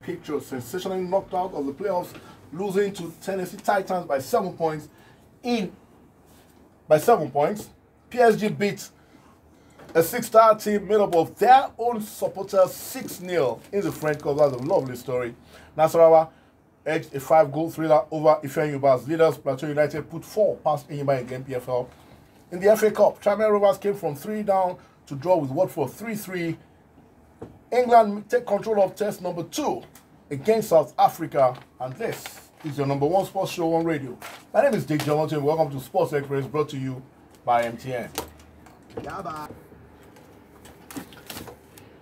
Patriots sensationally knocked out of the playoffs, losing to Tennessee Titans by 7 points. PSG beat a six-star team made up of their own supporters 6-0 in the French Cup. That's a lovely story. Nasarawa edged a 5-goal thriller over Ifeanyiba's leaders. Plateau United put 4 past Enyimba against PFL. In the FA Cup, Tranmere Rovers came from 3 down to draw with Watford 3-3. England take control of test number 2 against South Africa. And this is your number 1 sports show on radio. My name is Dick Johnson. Welcome to Sports Express, brought to you by MTN.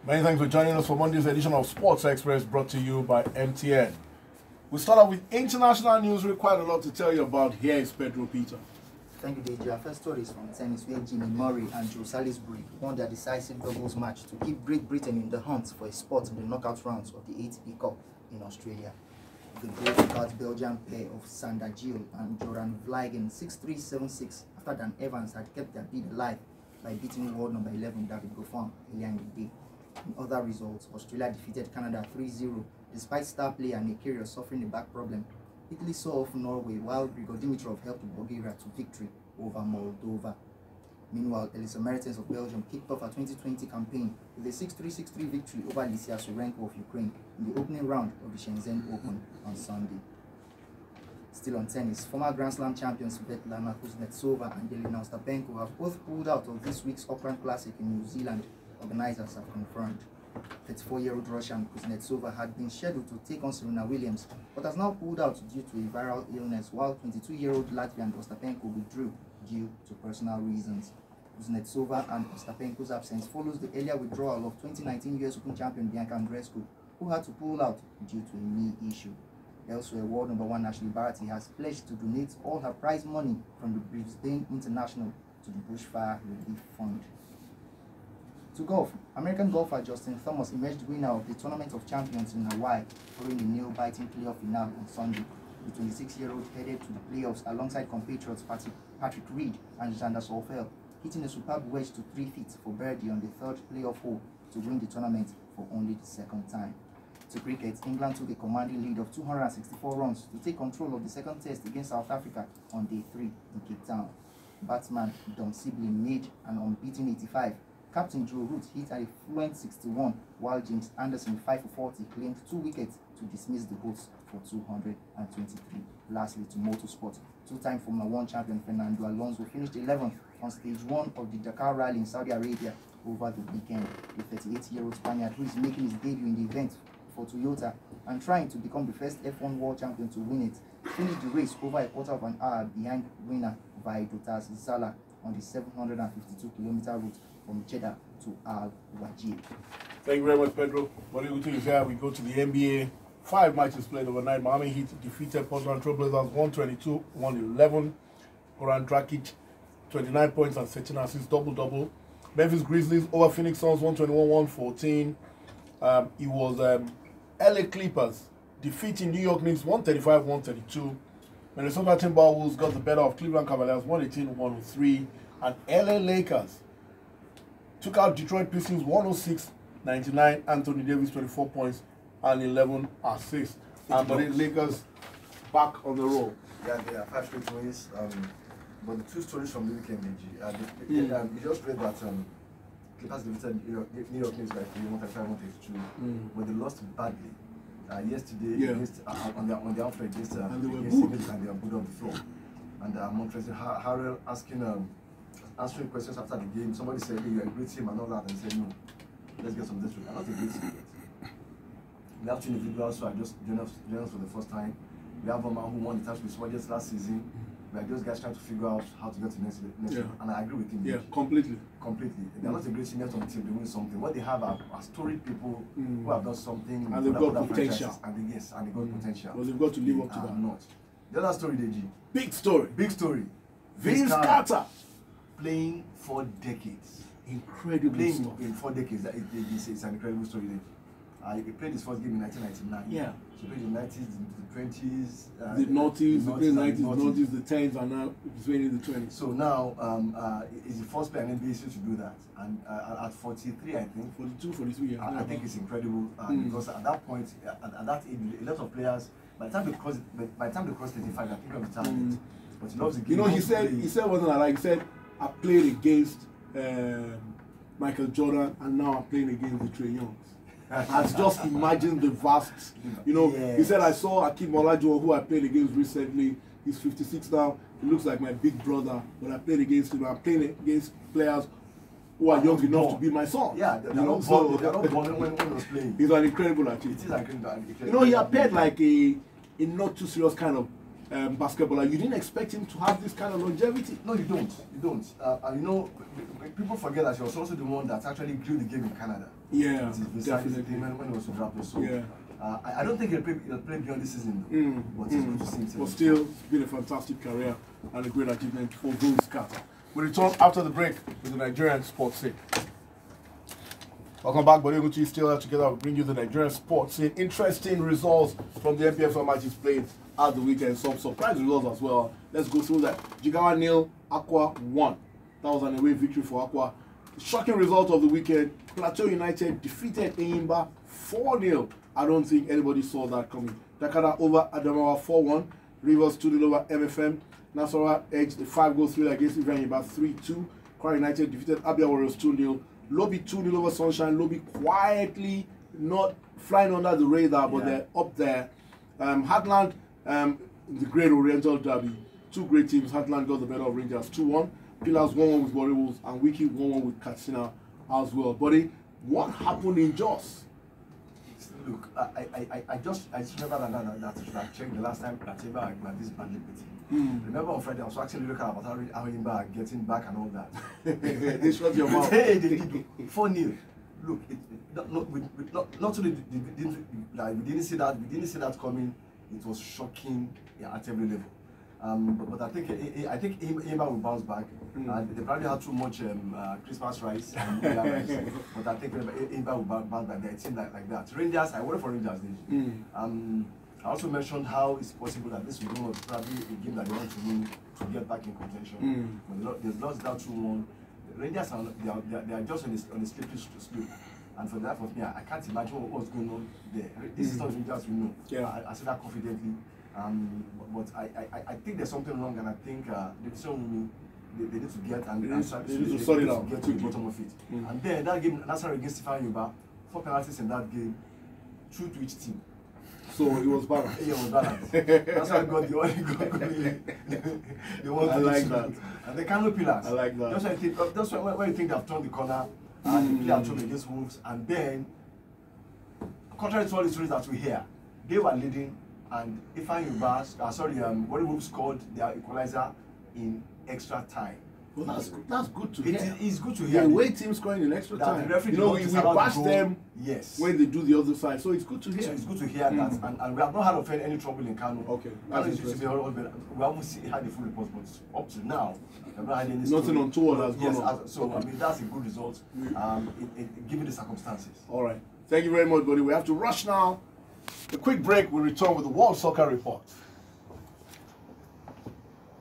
Many thanks for joining us for Monday's edition of Sports Express, brought to you by MTN. We start off with international news. We quite a lot to tell you about. Here is Pedro Peter. Thank you, Deji. Our first story is from tennis, where Jimmy Murray and Joe Salisbury won their decisive doubles match to keep Great Britain in the hunt for a spot in the knockout rounds of the ATP Cup in Australia. The gold-clad Belgian pair of Sander Gilles and Joran Vliegen 6-3, 7-6 after Dan Evans had kept their bid alive by beating world number 11 David Goffin earlier in the day. In other results, Australia defeated Canada 3-0 despite star player Nick Kyrgios suffering a back problem. Italy saw off Norway while Grigor Dimitrov helped Bulgaria to victory over Moldova. Meanwhile, Elisa Mertens of Belgium kicked off her 2020 campaign with a 6-3, 6-3 victory over Alicia Surenko of Ukraine in the opening round of the Shenzhen Open on Sunday. Still on tennis, former Grand Slam champions Svetlana Kuznetsova and Jelena Ostapenko have both pulled out of this week's Auckland Classic in New Zealand, organizers have confirmed. 34-year-old Russian Kuznetsova had been scheduled to take on Serena Williams, but has now pulled out due to a viral illness, while 22-year-old Latvian Ostapenko withdrew due to personal reasons. Kuznetsova and Ostapenko's absence follows the earlier withdrawal of 2019 US Open champion Bianca Andreescu, who had to pull out due to a knee issue. Elsewhere, world number 1 Ashley Barty has pledged to donate all her prize money from the Brisbane International to the Bushfire Relief Fund. To golf, American golfer Justin Thomas emerged winner of the Tournament of Champions in Hawaii following the nail-biting playoff finale on Sunday. The 26-year-old headed to the playoffs alongside compatriots Patrick Reed and Xander Schauffele, hitting a superb wedge to 3 feet for birdie on the 3rd playoff hole to win the tournament for only the 2nd time. To cricket, England took a commanding lead of 264 runs to take control of the 2nd test against South Africa on day 3 in Cape Town. Batsman Dom Sibley made an unbeaten 85. Captain Joe Root hit a fluent 61, while James Anderson 5 for 40 claimed 2 wickets to dismiss the hosts for 223. Lastly, to motorsport, 2-time Formula 1 champion Fernando Alonso finished 11th on stage 1 of the Dakar Rally in Saudi Arabia over the weekend. The 38-year-old Spaniard, who is making his debut in the event for Toyota and trying to become the first F1 world champion to win it, finished the race over a quarter of an hour behind winner Vaidotas Zala on the 752-kilometer route from Jeddah to Al Wajid. Thank you very much, Pedro. What do you think is here? We go to the NBA. 5 matches played overnight. Miami Heat defeated Portland Trailblazers 122-111. Goran Dragic 29 points and 13 assists, double-double. Memphis Grizzlies over Phoenix Suns 121-114. It was LA Clippers defeating New York Knicks 135-132. Minnesota Timberwolves got the better of Cleveland Cavaliers 118-103. And LA Lakers took out Detroit Pistons 106-99. Anthony Davis 24 points and 11 assists. And the Lakers back on the roll. Yeah, they are 5 straight wins. But the 2 stories from the weekend, you just read that Clippers defeated New York Knicks by 135-132, but they lost badly yesterday against, on the outfield against and they were Knicks, and they were booed on the floor. And I'm interested. Harrell answering questions after the game. Somebody said, hey, you're a great team and all that, and he said, no, let's get some this week. I'm not a great team yet. We have 2 individuals who are just joining us for the first time. We have one man who won the title with Swagger last season. We are those guys trying to figure out how to get to next week. And I agree with him. Yeah, completely. They're not a great team yet on the team, they win something. What they have are storied people who have done something. And they've got potential. And they got potential. But they've got to live up to that. Not. The other story, Deji. Big story. Big story. Vince Carter. Playing 4 decades. Incredible Playing stuff. in 4 decades. It's an incredible story. He played his first game in 1999. Yeah. So he played in the 90s, the 20s. The noughties, the 90s, the noughties, the 10s, and now he's playing in the 20s. So now, he's the first player in NBA history to do that. And at 43, I think. 42, 43, yeah. I think it's incredible because at that point, at that age, a lot of players, by the time they cross 35, I think of the talent. But he loves the game. You know, he said wasn't like, he said, I played against Michael Jordan, and now I'm playing against the Trey Youngs. I just imagine the vast, you know. Yes. He said, I saw Akeem Olajuwon, who I played against recently. He's 56 now. He looks like my big brother. But I played against him. I'm playing against players who are young enough to be my son. Yeah, they're not born when he was playing. He's an incredible athlete. It is incredible. You know, he appeared like a not too serious kind of basketballer. You didn't expect him to have this kind of longevity. No, you don't. You don't. And you know, people forget that he was also the one that actually grew the game in Canada. Yeah, definitely. When he was with Raptors. So, yeah. I don't think he'll play beyond this season, though. But it's good to see him. But still, it's been a fantastic career and a great achievement for Vince Carter. We return after the break with the Nigerian sports scene. Welcome back, Bodeguchi. Still here together. We'll bring you the Nigerian sports scene. Interesting results from the FPSO Magic played at the weekend. Some surprise results as well. Let's go through that. Jigawa 0, Aqua 1. That was an away victory for Aqua. Shocking result of the weekend. Plateau United defeated Enyimba 4-0. I don't think anybody saw that coming. Dakar over Adamawa 4-1. Rivers 2-0 over MFM. Nasarawa edged the 5-goal thriller against Enyimba 3-2. Kwara United defeated Abia Warriors 2-0. Lobby 2-0 over Sunshine. Lobby quietly not flying under the radar, but they're up there. Heartland, the great Oriental Derby. Two great teams. Heartland got the better of Rangers 2-1. Pillars 1-1 with Warri Wolves, and Wiki 1-1 with Katsina as well. Buddy, what happened in Jos? Look, I just remember that I should have checked the last time that Enyimba had this badly beaten. Remember on Friday, I was actually looking about how Enyimba are getting back and all that. They shut your mouth. Hey, they did 4-0. Look, not only we didn't see that coming. It was shocking at every level. But I think Enyimba will bounce back. They probably had too much Christmas rice and rice. But I think Enyimba will bounce back. They're a team like that. Rangers, I worry for Rangers. I also mentioned how it's possible that this will be probably a game that they want to win to get back in contention. But they've lost that 2-1. Rangers they are just on a slippery slope. And for that, me, I can't imagine what's going on there. This is not Rangers we know. Yeah. I say that confidently. But I think there's something wrong, and I think the decision they need to get and they need to sort it out. Get to the bottom of it. And then that game, that's against Stefan Yuba, 4 penalties in that game, 2 to each team. So it was balanced. Yeah, it was balanced. That's why I got the one. I like that. And the Kano Pillars. I like that. That's when you think they've turned the corner and they play at home against Wolves, and then, contrary to all the stories that we hear, they were leading. And Ifeanyi Uba, Warri Wolves scored their equalizer in extra time. Well, that's good to hear. It's good to hear. The away team scoring in extra time. You know, we bash them when they do the other side, so it's good to hear. So it's good to hear that, and we have not had of any trouble in Kano. Okay. Kano used to be all, we haven't had the full report, but up to now, we have not had any. Nothing untoward has gone on. So I mean that's a good result, given the circumstances. All right. Thank you very much, buddy. We have to rush now. A quick break, we return with the World Soccer Report.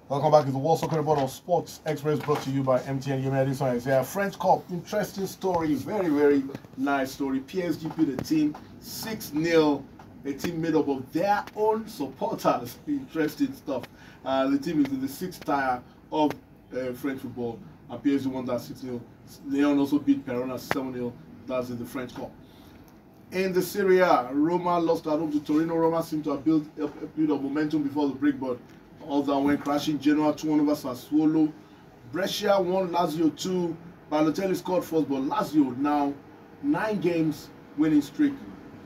Welcome back to the World Soccer Report on Sports Express, brought to you by MTN Edison. It's a French Cup. Interesting story, very, very nice story. PSG beat a team 6-0, a team made up of their own supporters. Interesting stuff. The team is in the 6th tier of French football, and PSG won that 6-0. Lyon also beat Perona 7-0. That's in the French Cup. In the Serie A, Roma lost at home to Torino. Roma seemed to have built a bit of momentum before the break, but all that went crashing. Genoa 2-1 over Sassuolo. Brescia won Lazio 2. Balotelli scored first, but Lazio now 9 games winning streak,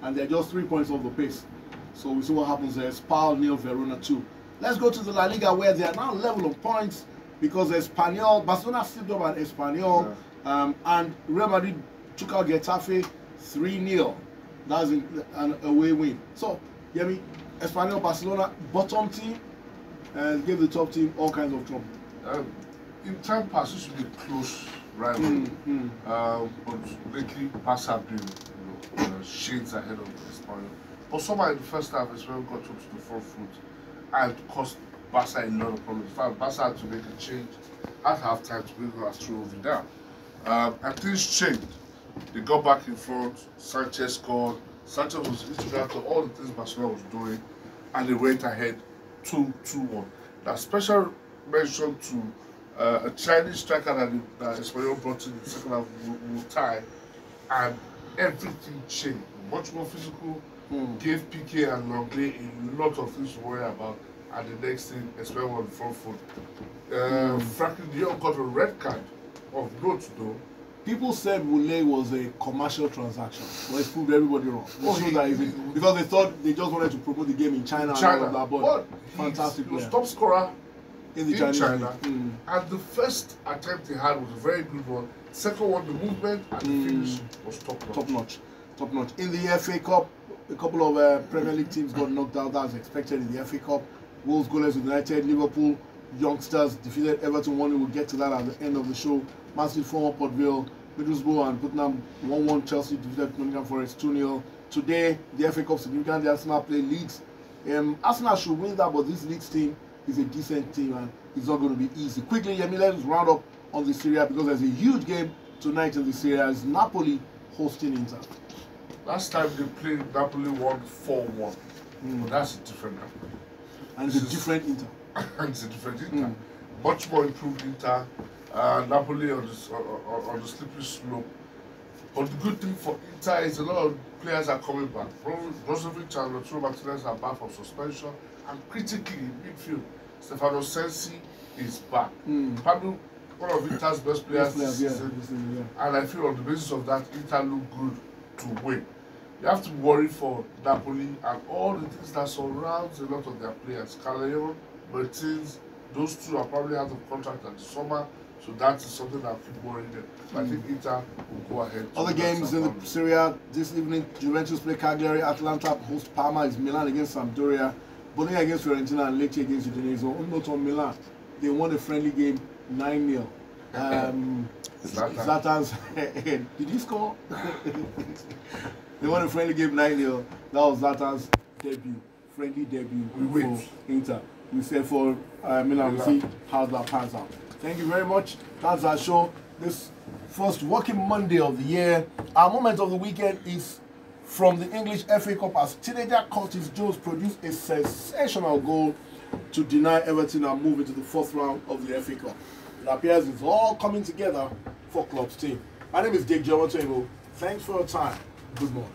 and they're just 3 points off the pace. So we see what happens there. Spal 0, Verona 2. Let's go to the La Liga, where they are now level of points because Espanyol, Barcelona slipped up at Espanyol, and Real Madrid took out Getafe 3-0. That's an away win. So, Yemi, Espanyol, Barcelona, bottom team, and gave the top team all kinds of trouble. In time past, this should be close rivalry. But lately, Barca have been, shades ahead of Espanyol. But somehow in the first half, Espanyol got up to the front foot and cost Barca a lot of problems. In fact, Barca had to make a change at halftime to bring Arturo Vidal. And things changed. They got back in front, Sanchez scored, Sanchez was integral to all the things Barcelona was doing, and they went ahead 2-1. That special mention to a Chinese striker that Espanyol brought in the second half, Mutai, and everything changed. Much more physical, gave Piqué and Longley a lot of things to worry about, and the next thing, Espanyol on the front foot. Franklin de Jong got a red card of note though. People said Wule was a commercial transaction, but it proved everybody wrong. Because they thought they just wanted to promote the game in China. And all of that, but fantastic he was player. top scorer in in China. League. And the first attempt he had was a very good one. Second one, the movement and the finish was top notch. Top notch. In the FA Cup, a couple of Premier League teams got knocked out as expected in the FA Cup. Wolves goalless with United, Liverpool youngsters defeated Everton 1-0. We'll get to that at the end of the show. Man City 4-1 Port Vale, Middlesbrough and Tottenham 1-1. Chelsea defeated Nottingham Forest 2-0. Today, the FA Cup significantly, Arsenal play Leeds. Arsenal should win that, but this Leeds team is a decent team and it's not going to be easy. Quickly, Yemi, let's round up on the Serie A because there's a huge game tonight in the Serie A. It's Napoli hosting Inter. Last time they played, Napoli won 4-1. But that's a different Napoli. And it's a different Inter. And it's a different Inter. Much more improved Inter. Napoli on the slippery slope. But the good thing for Inter is a lot of players are coming back. Brozovic and Lautaro Martinez are back from suspension. And critically, in midfield, Stefano Sensi is back. Probably one of Inter's best players this season. And I feel on the basis of that, Inter look good to win. You have to worry for Napoli and all the things that surrounds a lot of their players. Callejon, Martins, those two are probably out of contract at the summer. So that is something that people worry them. So I think Inter will go ahead. Other games in the Serie A this evening: Juventus play Cagliari, Atalanta host Parma, is Milan against Sampdoria, Bologna against Fiorentina, and Lecce against Udinese. On note on Milan, they won a friendly game 9-0. Zlatan's head. Did he score? They won a friendly game 9-0. That was Zlatan's debut, friendly debut for Inter. We said for Milan, we'll see how that pans out. Thank you very much. That's our show. This first working Monday of the year. Our moment of the weekend is from the English FA Cup as teenager Curtis Jones produced a sensational goal to deny Everton and move into the fourth round of the FA Cup. It appears it's all coming together for club's team. My name is Dick Jomatebo. Thanks for your time. Good morning.